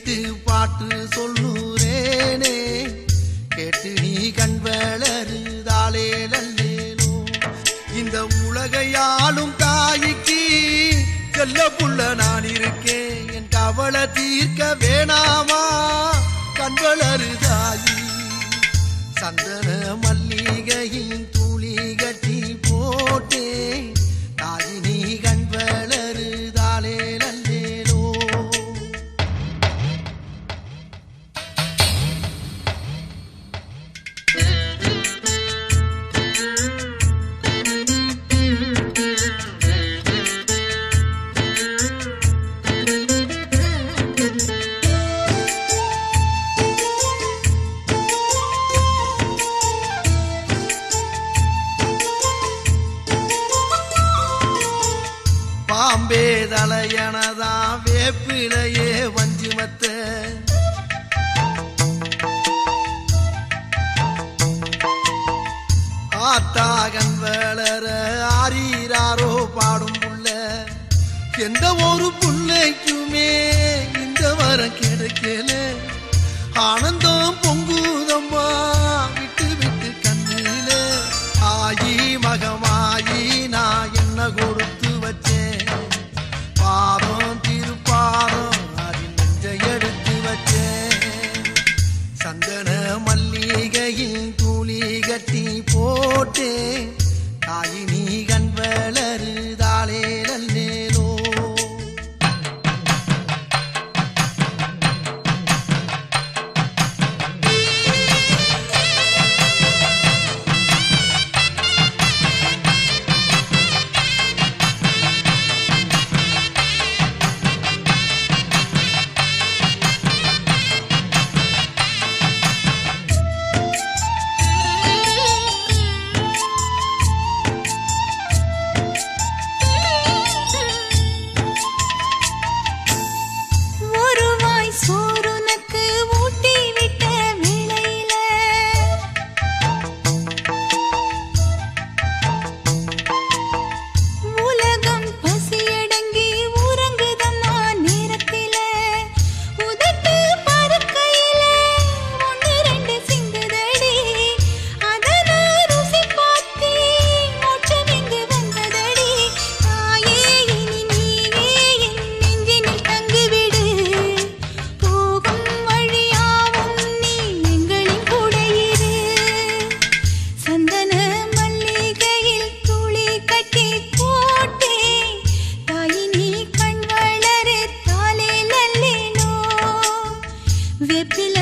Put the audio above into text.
கேட்டு பாட்டு சொல்லுறேனே கேட்டு நீ கண் வளருதாலே நல்லேனோ இந்த உலகையாளும் தாய்க்கு செல்ல புள்ள நான் இருக்கேன் என் கவலை தீர்க்க வேணாமா கண் வளருதாயி சந்தன மல்லிகையின் துளி கட்டி போட்டே தாயி நீ கண் வளருதாலே நல்லேனோ பாம்பே தலையனதா வேப்பிலையே வஞ்சிமத்த ஆத்தாகன் வளர ஆரீராரோ பாடும் புள்ள எந்த ஒரு புள்ளைக்குமே இந்த வரம் கிடைக்கல ஆனந்தம் பொங்குதம்மா விட்டு விட்டு கண்ணில ஆயி மகமாயி நான் என்ன கொடுத்து வச்சேன் பாதம் திருப்பாதம் அதில் நெஞ்சை எடுத்து வச்சேன் சந்தன மல்லிகையில் துளி கட்டி போட்டே தாயி நீ கண் வளருதாலே நல்லேனோ Vepila